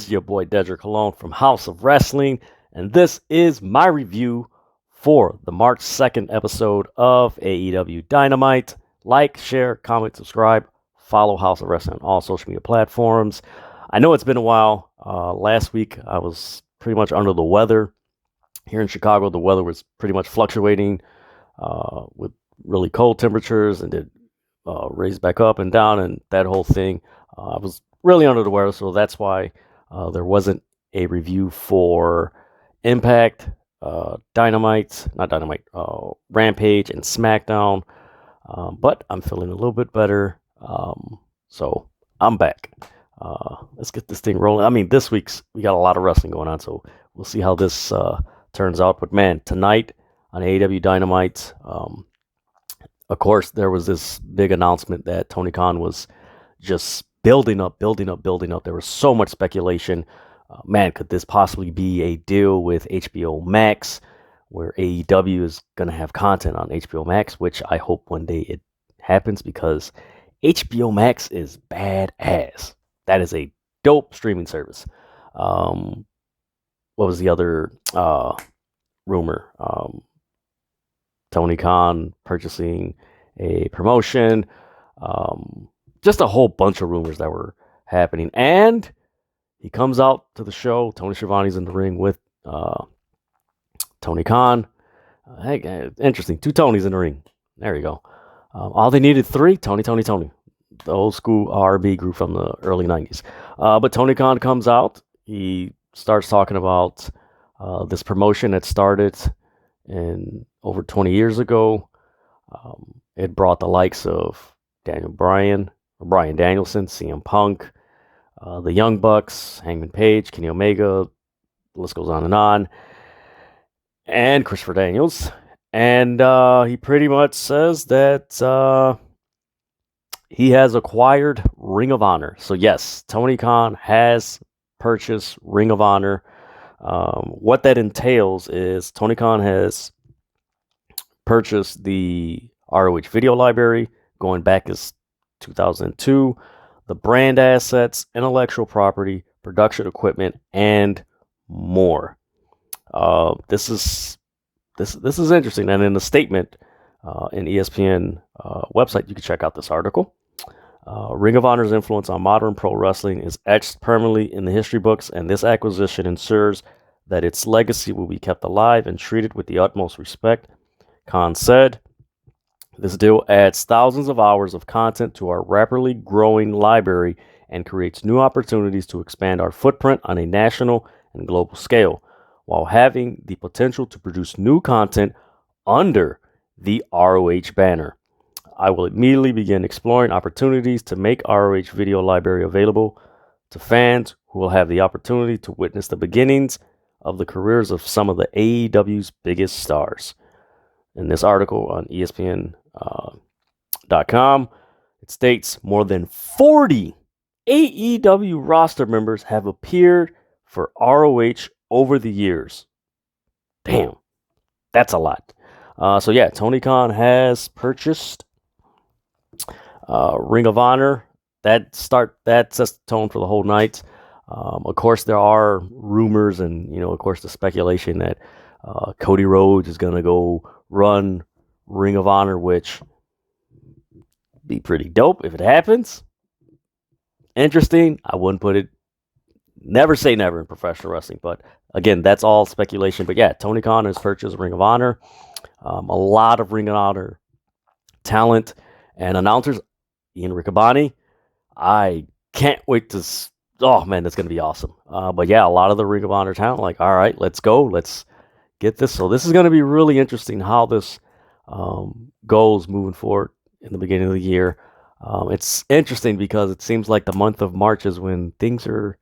This is your boy Dedrian Cologne from House of Rasslin, and this is my review for the March 2nd episode of AEW Dynamite. Like, share, comment, subscribe, follow House of Rasslin on all social media platforms. I know it's been a while. Last week I was pretty much under the weather. Here in Chicago, the weather was pretty much fluctuating with really cold temperatures, and it raised back up and down and that whole thing. I was really under the weather, so that's why there wasn't a review for Impact, Rampage, and SmackDown. But I'm feeling a little bit better, so I'm back. Let's get this thing rolling. I mean, this week's we got a lot of wrestling going on, so we'll see how this turns out. But man, tonight on AEW Dynamite, of course, there was this big announcement that Tony Khan was just building up. There was so much speculation. Man, could this possibly be a deal with HBO Max, where AEW is going to have content on HBO Max, which I hope one day it happens, because HBO Max is badass. That is a dope streaming service. What was the other rumor? Tony Khan purchasing a promotion. Just a whole bunch of rumors that were happening. And he comes out to the show. Tony Schiavone's in the ring with Tony Khan. Interesting. 2 Tonys in the ring. There you go. All they needed 3. Tony. The old school R&B group from the early 90s. But Tony Khan comes out. He starts talking about this promotion that started in over 20 years ago. It brought the likes of Brian Danielson, CM Punk, the Young Bucks, Hangman Page, Kenny Omega, the list goes on, and Christopher Daniels. And he pretty much says that he has acquired Ring of Honor. So yes, Tony Khan has purchased Ring of Honor. What that entails is Tony Khan has purchased the ROH video library going back as 2002, the brand assets, intellectual property, production equipment, and more. This is interesting. And in the statement in ESPN website, you can check out this article. Ring of Honor's influence on modern pro wrestling is etched permanently in the history books, and this acquisition ensures that its legacy will be kept alive and treated with the utmost respect. Khan said, "This deal adds thousands of hours of content to our rapidly growing library and creates new opportunities to expand our footprint on a national and global scale, while having the potential to produce new content under the ROH banner. I will immediately begin exploring opportunities to make ROH video library available to fans who will have the opportunity to witness the beginnings of the careers of some of the AEW's biggest stars." In this article on ESPN.com, it states more than 40 AEW roster members have appeared for ROH over the years. Damn, that's a lot. So yeah, Tony Khan has purchased Ring of Honor. That sets the tone for the whole night. Of course, there are rumors and, of course, the speculation that Cody Rhodes is going to go run Ring of Honor, which be pretty dope if it happens. Interesting. I wouldn't put it, never say never in professional wrestling, but again, that's all speculation. But yeah, Tony Khan has purchased Ring of Honor. A lot of Ring of Honor talent and announcers. Ian Riccaboni. I can't wait to. Oh man, that's going to be awesome. But yeah, a lot of the Ring of Honor talent, like, all right, let's go. Let's get this. So this is going to be really interesting how this goes moving forward in the beginning of the year. It's interesting because it seems like the month of March is when things are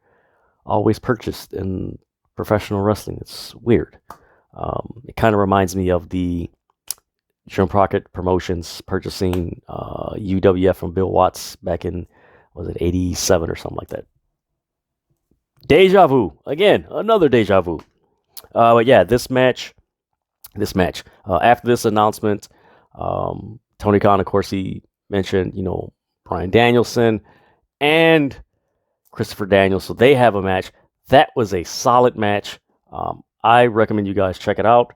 always purchased in professional wrestling. It's weird. It kind of reminds me of the Jim Crockett Promotions purchasing UWF from Bill Watts back in, was it 87 or something like that. Deja vu. Again, another deja vu. But yeah, this match, after this announcement, Tony Khan, of course, he mentioned, Brian Danielson and Christopher Daniels. So they have a match. that was a solid match. I recommend you guys check it out.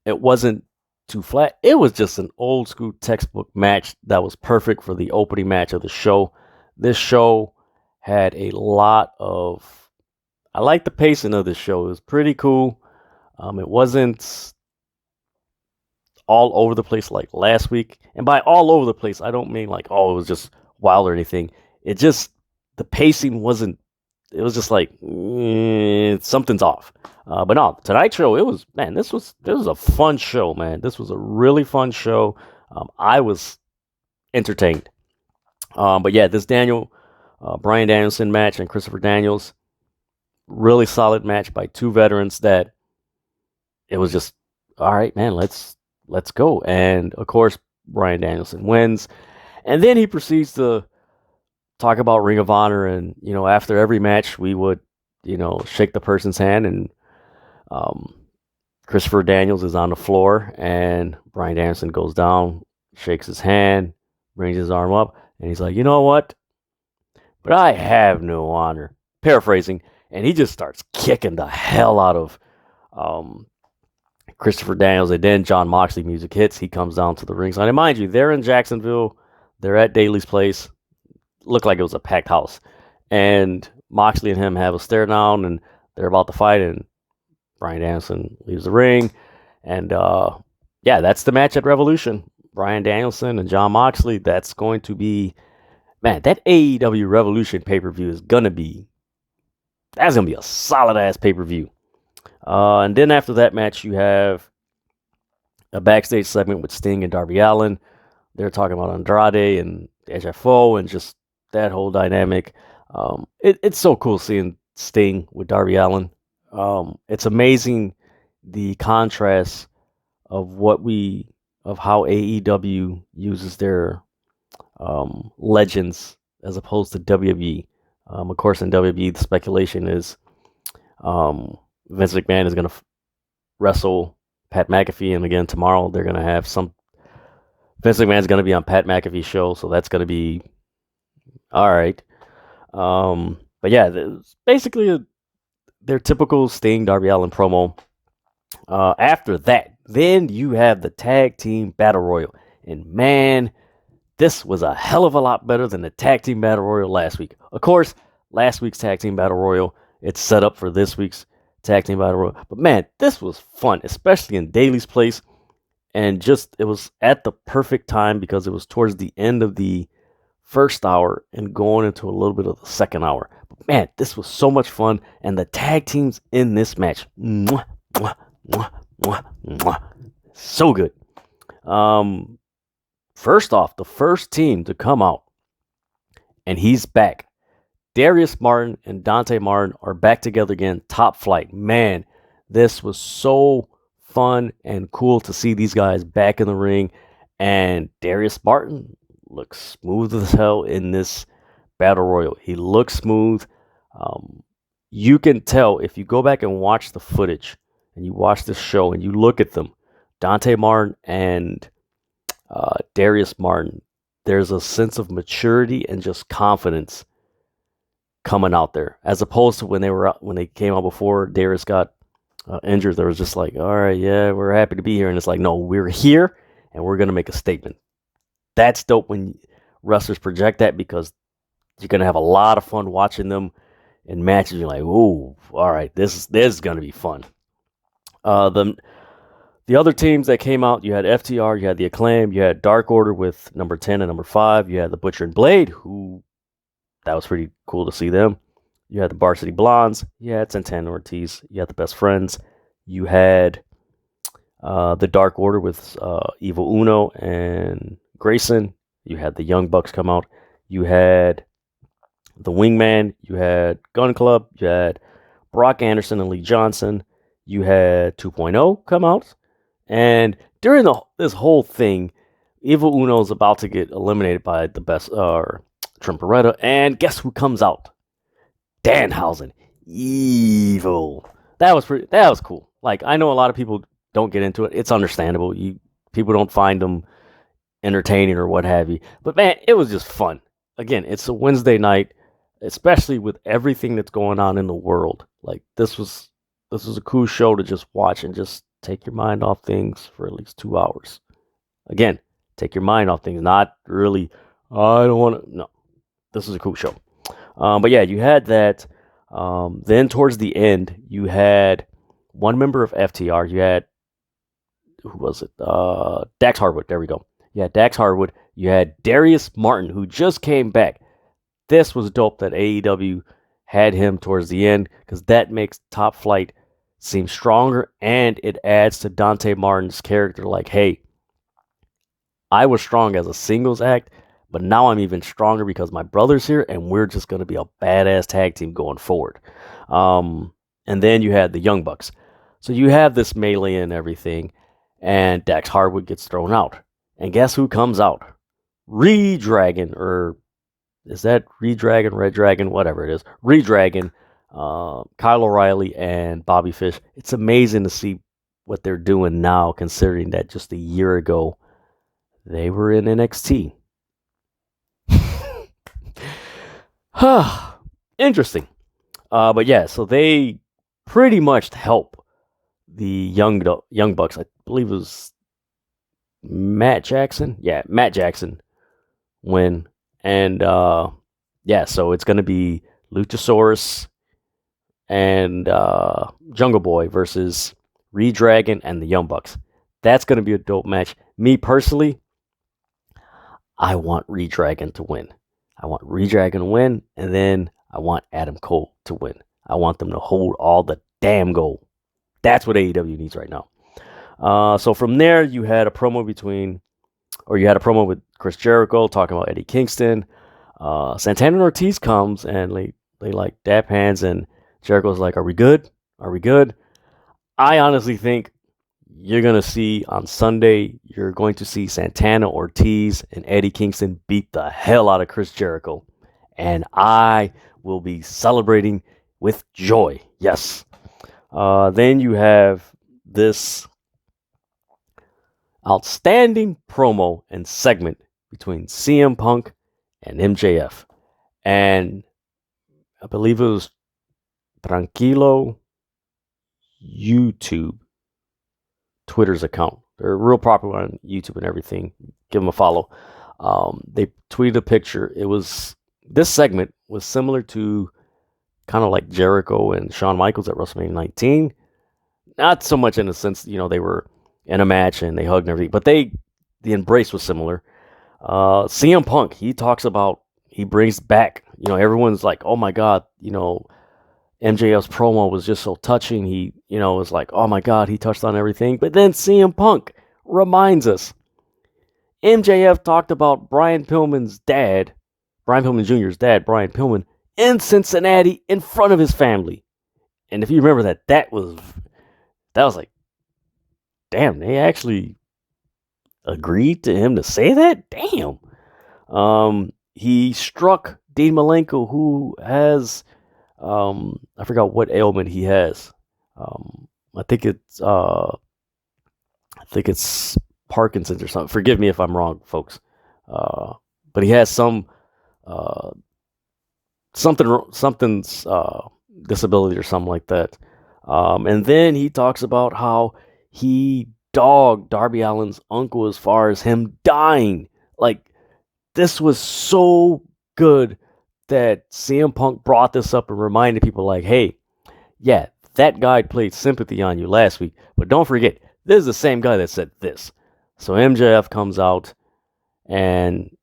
It wasn't too flat. It was just an old school textbook match that was perfect for the opening match of the show. This show had a lot of... I like the pacing of this show. It was pretty cool. It wasn't all over the place like last week. And by all over the place, I don't mean like, oh, it was just wild or anything. It just... the pacing wasn't... it was just like, something's off. But no, Tonight Show, it was, man, this was a fun show, man. This was a really fun show. I was entertained. But yeah, this Bryan Danielson match and Christopher Daniels, really solid match by two veterans that it was just, all right, man, let's go. And of course, Bryan Danielson wins. And then he proceeds to talk about Ring of Honor, and after every match we would shake the person's hand, and Christopher Daniels is on the floor and Bryan Danielson goes down, shakes his hand, brings his arm up, and he's like, you know what, but I have no honor, paraphrasing, and he just starts kicking the hell out of Christopher Daniels. And then Jon Moxley music hits. He comes down to the ringside, and mind you, they're in Jacksonville, they're at Daly's place. Looked like it was a packed house, and Moxley and him have a stare down, and they're about to fight, and Bryan Danielson leaves the ring, and yeah, that's the match at Revolution. Bryan Danielson and Jon Moxley. That's going to be, man, that AEW Revolution pay-per-view is gonna be, that's gonna be a solid ass pay-per-view. And then after that match, you have a backstage segment with Sting and Darby Allin. They're talking about Andrade and HFO and just that whole dynamic. It's so cool seeing Sting with Darby Allin. It's amazing the contrast of how AEW uses their legends as opposed to WWE. Of course, in WWE, the speculation is Vince McMahon is going to wrestle Pat McAfee, and again tomorrow they're going to have Vince McMahon's going to be on Pat McAfee's show, so that's going to be all right. But yeah, it's basically their typical Sting Darby Allin promo. After that, then you have the Tag Team Battle Royal, and man, this was a hell of a lot better than the Tag Team Battle Royal last week. Of course, last week's Tag Team Battle Royal, it's set up for this week's Tag Team Battle Royal. But man, this was fun, especially in Daly's place. And just, it was at the perfect time because it was towards the end of the first hour and going into a little bit of the second hour. But man, this was so much fun. And the tag teams in this match, mwah, mwah, mwah, mwah, mwah, so good. First off, the first team to come out, and he's back. Darius Martin and Dante Martin are back together again. Top Flight. Man, this was so fun and cool to see these guys back in the ring. And Darius Martin looks smooth as hell in this Battle Royal. He looks smooth. You can tell if you go back and watch the footage and you watch this show and you look at them, Dante Martin and Darius Martin, there's a sense of maturity and just confidence coming out there, as opposed to when they came out before Darius got injured. There was just like, all right, yeah, we're happy to be here, and it's like, no, we're here and we're gonna make a statement. That's dope when wrestlers project that, because you're gonna have a lot of fun watching them in matches. You're like, ooh, all right, this is gonna be fun. The other teams that came out, you had FTR, you had the Acclaim, you had Dark Order with number 10 and number 5, you had the Butcher and Blade, who, that was pretty cool to see them. You had the Varsity Blondes, you had Santana Ortiz, you had the Best Friends, you had the Dark Order with Evil Uno and Grayson, you had the Young Bucks come out, you had the Wingman, you had Gun Club, you had Brock Anderson and Lee Johnson, you had 2.0 come out, and during this whole thing, Evil Uno is about to get eliminated by the Best Trent Beretta, and guess who comes out? Danhausen. Evil. That was cool. Like, I know a lot of people don't get into it. It's understandable. People don't find them entertaining or what have you. But man, it was just fun. Again, it's a Wednesday night. especially with everything that's going on in the world. Like this was a cool show to just watch and just take your mind off things for at least 2 hours. Again, take your mind off things, not really. I don't want to. No, this is a cool show. But yeah, you had that. Then towards the end, you had one member of FTR. You had, who was it? Dax Harwood. There we go. You had Dax Harwood. You had Darius Martin, who just came back. This was dope that AEW had him towards the end, because that makes Top Flight seem stronger, and it adds to Dante Martin's character. Like, hey, I was strong as a singles act, but now I'm even stronger because my brother's here, and we're just going to be a badass tag team going forward. And then you had the Young Bucks. So you have this melee and everything, and Dax Harwood gets thrown out. And guess who comes out? Redragon, or is that Redragon, Red Dragon, whatever it is. Redragon, Kyle O'Reilly, and Bobby Fish. It's amazing to see what they're doing now, considering that just a year ago, they were in NXT. Interesting. But yeah, so they pretty much help the Young Bucks. I believe it was Matt Jackson. Yeah, Matt Jackson win. And yeah, so it's going to be Luchasaurus and Jungle Boy versus Redragon and the Young Bucks. That's going to be a dope match. Me personally, I want Redragon to win. I want Redragon to win, and then I want Adam Cole to win. I want them to hold all the damn gold. That's what AEW needs right now. So from there, you had a promo with Chris Jericho talking about Eddie Kingston. Santana and Ortiz comes, and they like dap hands, and Jericho's like, "Are we good? Are we good?" I honestly think you're going to see on Sunday, you're going to see Santana, Ortiz, and Eddie Kingston beat the hell out of Chris Jericho. And I will be celebrating with joy. Yes. Then you have this outstanding promo and segment between CM Punk and MJF. And I believe it was Tranquilo YouTube Twitter's account. They're real popular on YouTube and everything. Give them a follow. They tweeted a picture. This segment was similar to kind of like Jericho and Shawn Michaels at WrestleMania 19. Not so much in the sense, they were in a match and they hugged and everything, but the embrace was similar. CM Punk, he brings back, everyone's like, oh my God, MJF's promo was just so touching. He, was like, oh my God, he touched on everything. But then CM Punk reminds us, MJF talked about Brian Pillman Jr.'s dad, Brian Pillman, in Cincinnati in front of his family. And if you remember that was like, damn, they actually agreed to him to say that? Damn. He struck Dean Malenko, who has, I forgot what ailment he has. I think it's Parkinson's or something. Forgive me if I'm wrong, folks. But he has something's disability or something like that. And then he talks about how he dogged Darby Allin's uncle as far as him dying. Like, this was so good that CM Punk brought this up and reminded people, like, hey, yeah, that guy played sympathy on you last week, but don't forget, this is the same guy that said this. So MJF comes out, and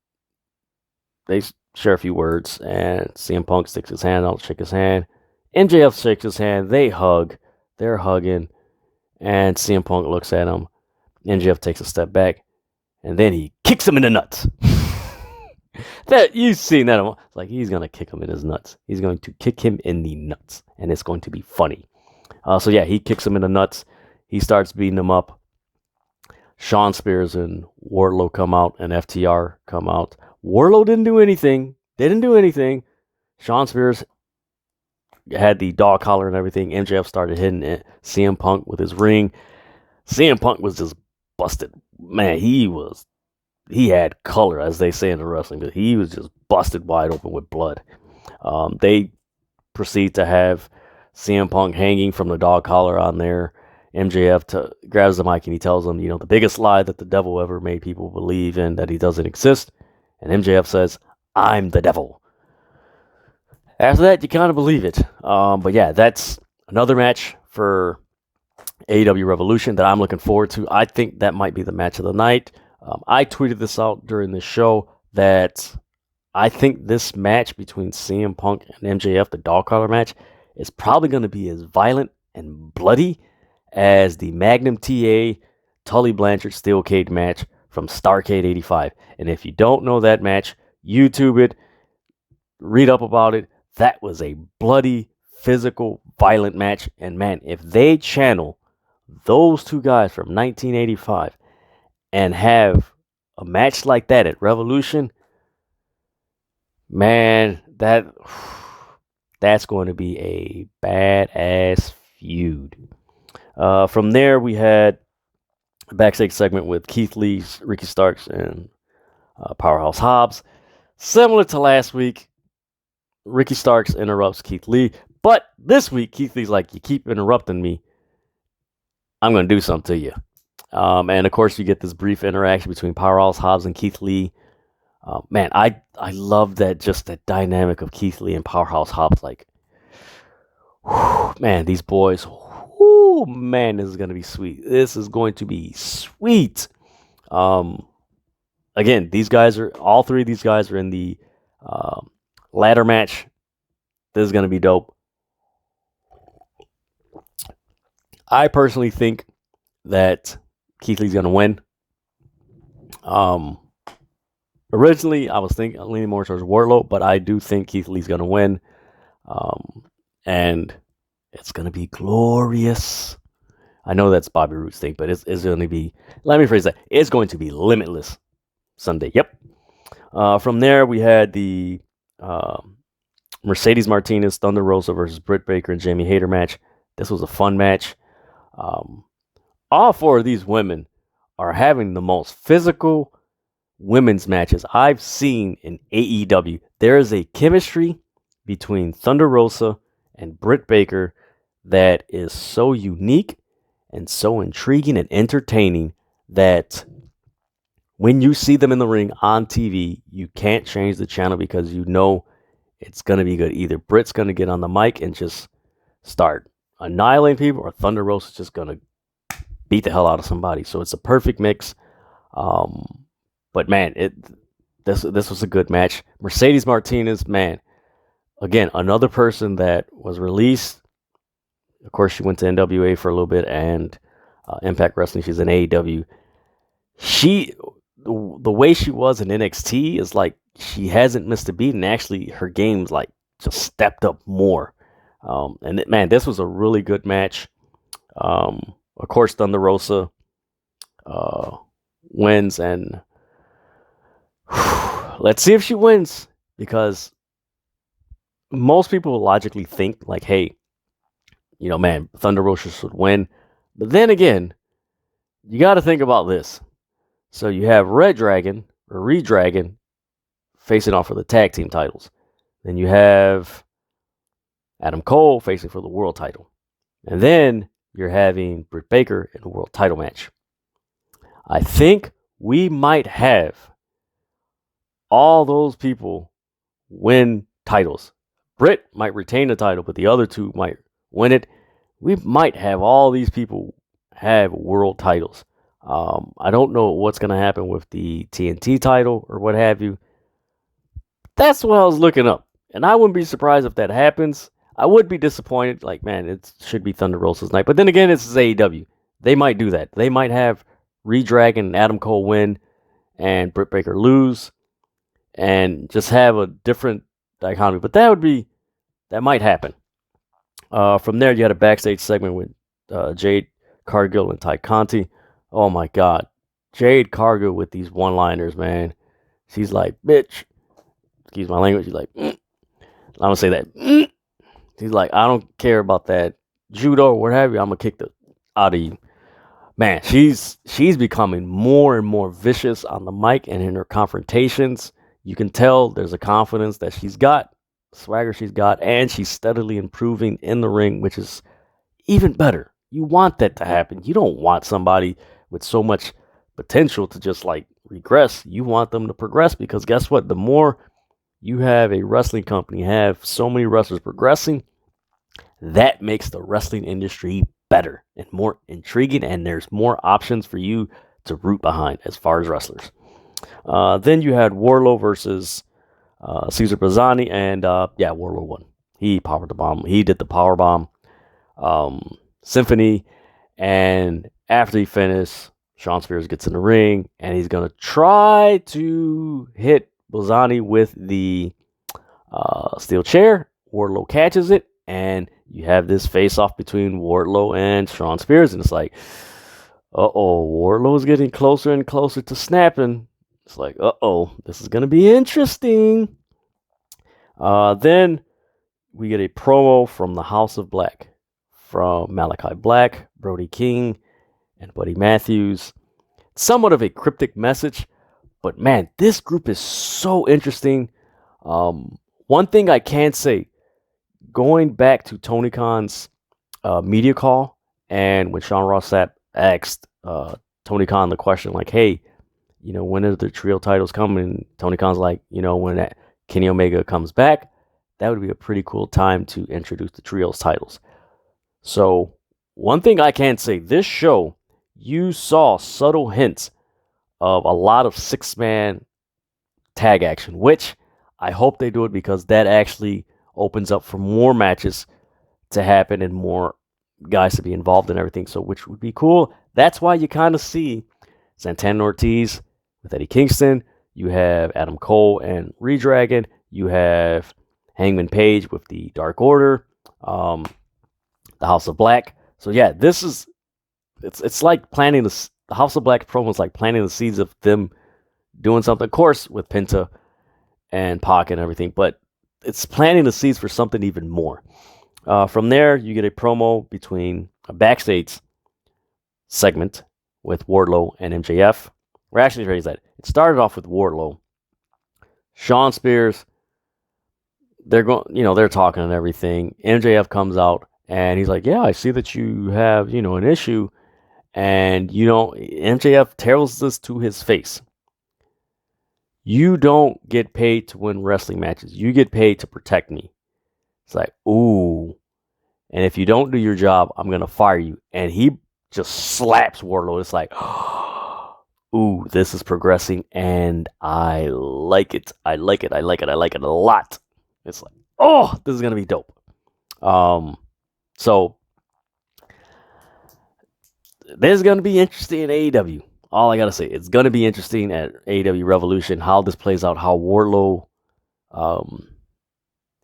they share a few words, and CM Punk sticks his hand out, shake his hand. MJF shakes his hand, they hug, they're hugging, and CM Punk looks at him. MJF takes a step back, and then he kicks him in the nuts. That you've seen that, like, he's gonna kick him in his nuts. He's going to kick him in the nuts, and it's going to be funny. So yeah, he kicks him in the nuts. He starts beating him up. Shawn Spears and Wardlow come out, and FTR come out. Wardlow didn't do anything. Shawn Spears had the dog collar and everything. MJF started hitting it. CM Punk with his ring. CM Punk was just busted. Man, he had color, as they say in the wrestling, but he was just busted wide open with blood. They proceed to have CM Punk hanging from the dog collar on there. MJF grabs the mic and he tells them, the biggest lie that the devil ever made people believe in, that he doesn't exist. And MJF says, "I'm the devil." After that, you kind of believe it. But yeah, that's another match for AEW Revolution that I'm looking forward to. I think that might be the match of the night. I tweeted this out during the show that I think this match between CM Punk and MJF, the dog collar match, is probably going to be as violent and bloody as the Magnum TA Tully Blanchard Steel Cage match from Starrcade 85. And if you don't know that match, YouTube it, read up about it. That was a bloody, physical, violent match. And man, if they channel those two guys from 1985 and have a match like that at Revolution, man, that's going to be a badass feud. From there, we had a backstage segment with Keith Lee, Ricky Starks, and Powerhouse Hobbs. Similar to last week, Ricky Starks interrupts Keith Lee. But this week, Keith Lee's like, "You keep interrupting me, I'm going to do something to you." And of course, you get this brief interaction between Powerhouse Hobbs and Keith Lee. Man, I love that, just that dynamic of Keith Lee and Powerhouse Hobbs. Like, whew, man, these boys, whew, man, this is going to be sweet. This is going to be sweet. Again, all three of these guys are in the ladder match. This is going to be dope. I personally think that Keith Lee's going to win. Originally, I was leaning more towards Wardlow, but I do think Keith Lee's going to win. And it's going to be glorious. I know that's Bobby Roode's thing, but it's going to be, let me phrase that, it's going to be limitless Sunday. Yep. From there, we had the Mercedes Martinez, Thunder Rosa versus Britt Baker and Jamie Hayter match. This was a fun match. All four of these women are having the most physical women's matches I've seen in AEW. There is a chemistry between Thunder Rosa and Britt Baker that is so unique and so intriguing and entertaining that when you see them in the ring on TV, you can't change the channel because you know it's going to be good. Either Britt's going to get on the mic and just start annihilating people, or Thunder Rosa's just going to beat the hell out of somebody. So it's a perfect mix. But man, this was a good match. Mercedes Martinez, man, again, another person that was released. Of course, she went to NWA for a little bit and Impact Wrestling. She's in AEW. The way she was in NXT is like she hasn't missed a beat, and actually her game's like just stepped up more. Man, this was a really good match. Of course, Thunder Rosa wins, and let's see if she wins, because most people logically think like, hey, man, Thunder Rosa should win. But then again, you got to think about this. So you have Red Dragon or Redragon facing off for the tag team titles. Then you have Adam Cole facing for the world title. And then you're having Britt Baker in a world title match. I think we might have all those people win titles. Britt might retain the title, but the other two might win it. We might have all these people have world titles. I don't know what's going to happen with the TNT title or what have you. That's what I was looking up. And I wouldn't be surprised if that happens. I would be disappointed. Like, man, it should be Thunder Rosa's night. But then again, it's AEW. They might do that. They might have Redragon and Adam Cole win and Britt Baker lose and just have a different dichotomy. But that might happen. From there, you had a backstage segment with Jade Cargill and Ty Conti. Oh my God. Jade Cargill with these one-liners, man. She's like, bitch. Excuse my language. She's like, I'm going to say that. She's like, I don't care about that judo or what have you. I'm going to kick the out of you. Man, she's becoming more and more vicious on the mic and in her confrontations. You can tell there's a confidence that she's got swagger she's got, and she's steadily improving in the ring, which is even better. You want that to happen. You don't want somebody with so much potential to just like regress. You want them to progress, because guess what? The more you have a wrestling company have so many wrestlers progressing, that makes the wrestling industry better and more intriguing, and there's more options for you to root behind as far as wrestlers. Then you had Wardlow versus Cesar Bazzani, and Wardlow won. He powered the bomb. He did the power bomb symphony, and after he finished, Shawn Spears gets in the ring, and he's gonna try to hit Bazzani with the steel chair. Wardlow catches it, and you have this face-off between Wardlow and Shawn Spears, and it's like, Wardlow is getting closer and closer to snapping. It's like, this is going to be interesting. Then we get a promo from the House of Black, from Malachi Black, Brody King, and Buddy Matthews. Somewhat of a cryptic message, but man, this group is so interesting. One thing I can say, going back to Tony Khan's media call, and when Sean Ross Sapp asked Tony Khan the question, like, hey, when are the trio titles coming? And Tony Khan's like, when Kenny Omega comes back, that would be a pretty cool time to introduce the trios titles. So one thing I can say, this show, you saw subtle hints of a lot of 6-man tag action, which I hope they do it, because that actually opens up for more matches to happen and more guys to be involved in everything, so which would be cool. That's why you kind of see Santana Ortiz with Eddie Kingston. You have Adam Cole and Redragon. You have Hangman Page with the Dark Order, the House of Black. So yeah, this is it's like planting the House of Black promo is like planting the seeds of them doing something, of course, with Penta and Pac and everything, but it's planting the seeds for something even more. From there, you get a promo between a backstage segment with Wardlow and MJF. Or actually, phrase that. It started off with Wardlow, Shawn Spears. They're talking and everything. MJF comes out and he's like, "Yeah, I see that you have, an issue." And MJF tells this to his face. You don't get paid to win wrestling matches. You get paid to protect me. It's like, ooh. And if you don't do your job, I'm going to fire you. And he just slaps Wardlow. It's like, ooh, this is progressing. And I like it. I like it. I like it. I like it a lot. It's like, this is going to be dope. So this is going to be interesting in AEW. All I got to say, it's going to be interesting at AEW Revolution, how this plays out, how Wardlow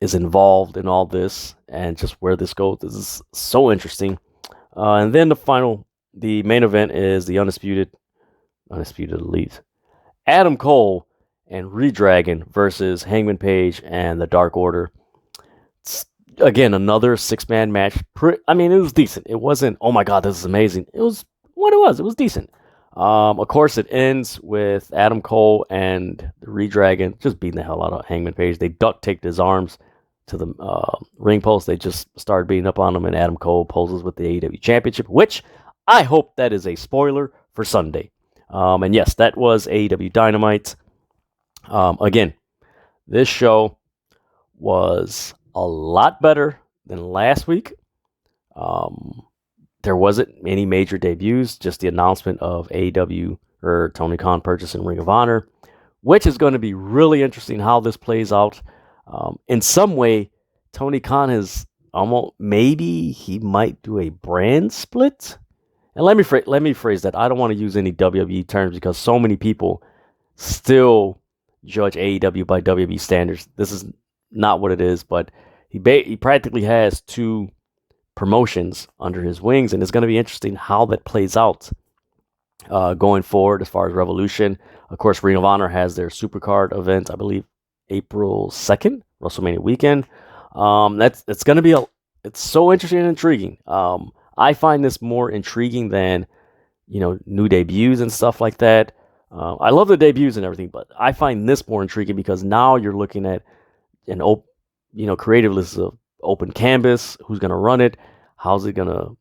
is involved in all this, and just where this goes. This is so interesting. And then the main event is the Undisputed Elite, Adam Cole and Redragon versus Hangman Page and the Dark Order. It's, again, another 6-man match. It was decent. It wasn't, oh my God, this is amazing. It was what it was. It was decent. Of course, it ends with Adam Cole and the Redragon just beating the hell out of Hangman Page. They duct taped his arms to the ring post. They just started beating up on him, and Adam Cole poses with the AEW Championship, which I hope that is a spoiler for Sunday. And yes, that was AEW Dynamite. Again, this show was a lot better than last week. There wasn't any major debuts, just the announcement of AEW or Tony Khan purchasing Ring of Honor, which is going to be really interesting how this plays out. In some way, Tony Khan has maybe he might do a brand split. And let me phrase that. I don't want to use any WWE terms because so many people still judge AEW by WWE standards. This is not what it is, but he practically has 2 promotions under his wings, and it's going to be interesting how that plays out going forward as far as Revolution. Of course, Ring of Honor has their Supercard event, I believe, April 2nd, WrestleMania weekend. It's going to be it's so interesting and intriguing. I find this more intriguing than new debuts and stuff like that. I love the debuts and everything, but I find this more intriguing because now you're looking at creatively, this is an open canvas. Who's going to run it? How's it going to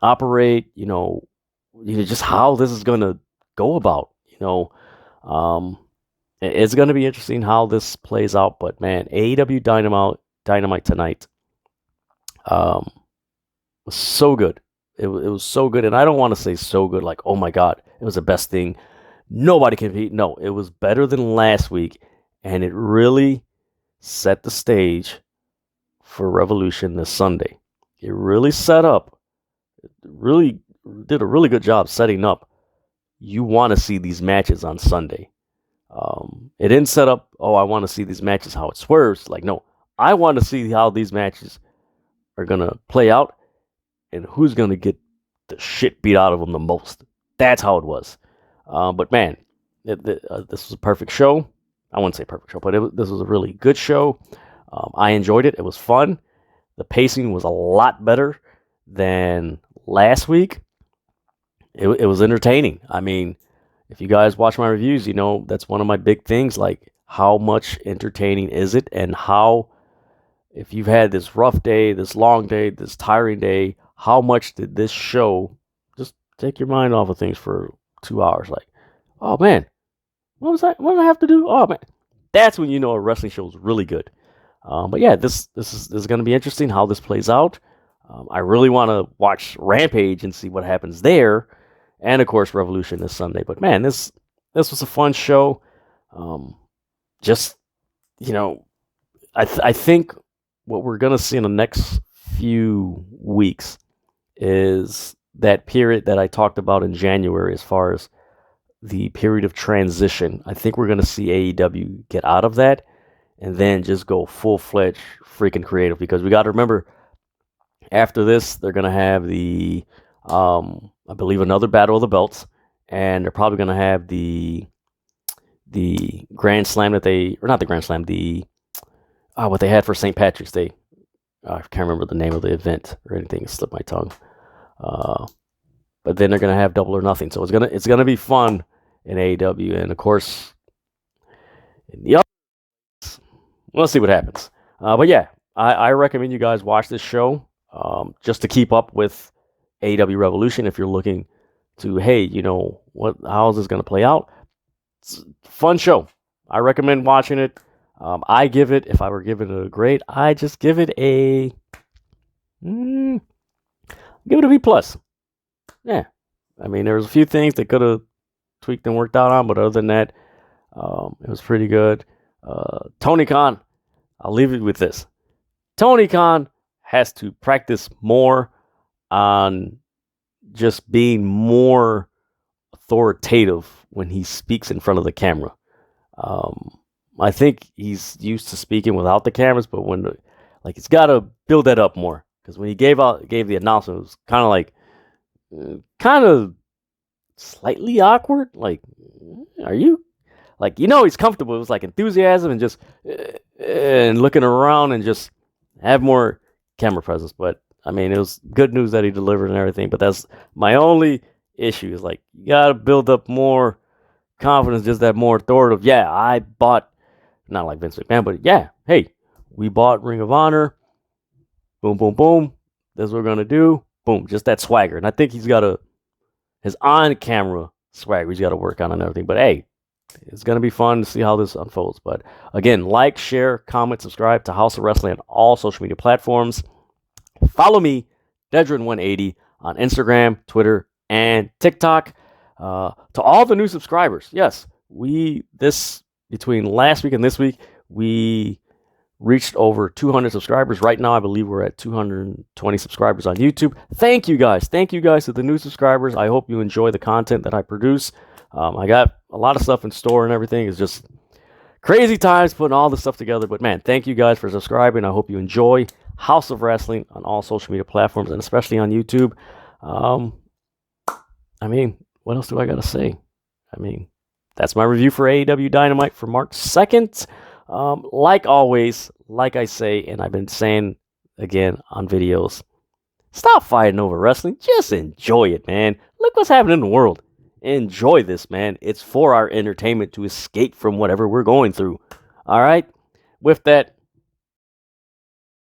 operate? Just how this is going to go about. It's going to be interesting how this plays out. But man, AEW Dynamite tonight was so good. It was so good, and I don't want to say so good like, oh my god, it was the best thing. Nobody can beat. No, it was better than last week, and it really set the stage for Revolution this Sunday. It really really did a really good job setting up. You want to see these matches on Sunday. It didn't set up, oh, I want to see these matches how it swerves. Like, no, I want to see how these matches are going to play out and who's going to get the shit beat out of them the most. That's how it was. But man, this was a perfect show. I wouldn't say perfect show, but this was a really good show. I enjoyed it. It was fun. The pacing was a lot better than last week. It was entertaining. I mean, if you guys watch my reviews, that's one of my big things. Like, how much entertaining is it? And how, if you've had this rough day, this long day, this tiring day, how much did this show just take your mind off of things for 2 hours? Like, oh man, what did I have to do? Oh man, that's when a wrestling show is really good. But yeah, this is going to be interesting how this plays out. I really want to watch Rampage and see what happens there, and of course Revolution this Sunday. But man, this was a fun show. I think what we're going to see in the next few weeks is that period that I talked about in January, as far as the period of transition. I think we're going to see AEW get out of that and then just go full-fledged freaking creative, because we got to remember, after this, they're going to have the, I believe, another Battle of the Belts, and they're probably going to have the Grand Slam not the Grand Slam, what they had for St. Patrick's Day. I can't remember the name of the event or anything. It slipped my tongue. But then they're going to have Double or Nothing. So it's gonna be fun in AEW. And of course, in the others, we'll see what happens. But yeah, I recommend you guys watch this show just to keep up with AEW Revolution. If you're looking to, hey, how is this going to play out? It's a fun show. I recommend watching it. If I were giving it a grade, I just give it a B+. Yeah. I mean, there was a few things that could have tweaked and worked out on, but other than that, it was pretty good. Tony Khan, I'll leave it with this. Tony Khan has to practice more on just being more authoritative when he speaks in front of the camera. I think he's used to speaking without the cameras, but he's got to build that up more. Because when he gave the announcement, it was kind of slightly awkward. Like, are you? Like, he's comfortable. It was like enthusiasm and just and looking around and just have more camera presence. But I mean, it was good news that he delivered and everything. But that's my only issue, is like, you got to build up more confidence, just that more authoritative. Yeah, I bought, not like Vince McMahon, but yeah, hey, we bought Ring of Honor. Boom, boom, boom. That's what we're going to do. Boom, just that swagger. And I think he's got his on-camera swagger he's got to work on and everything. But hey, it's going to be fun to see how this unfolds. But again, like, share, comment, subscribe to House of Wrestling on all social media platforms. Follow me, Dedrian180, on Instagram, Twitter, and TikTok. To all the new subscribers, yes, between last week and this week, we reached over 200 subscribers. Right now, I believe we're at 220 subscribers on YouTube. Thank you guys. Thank you guys to the new subscribers. I hope you enjoy the content that I produce. I got a lot of stuff in store and everything. It's just crazy times putting all this stuff together. But man, thank you guys for subscribing. I hope you enjoy House of Wrestling on all social media platforms, and especially on YouTube. I mean, what else do I got to say? I mean, that's my review for AEW Dynamite for March 2nd. Like always, like I say, and I've been saying again on videos, stop fighting over wrestling. Just enjoy it, man. Look what's happening in the world. Enjoy this, man. It's for our entertainment, to escape from whatever we're going through. All right? With that,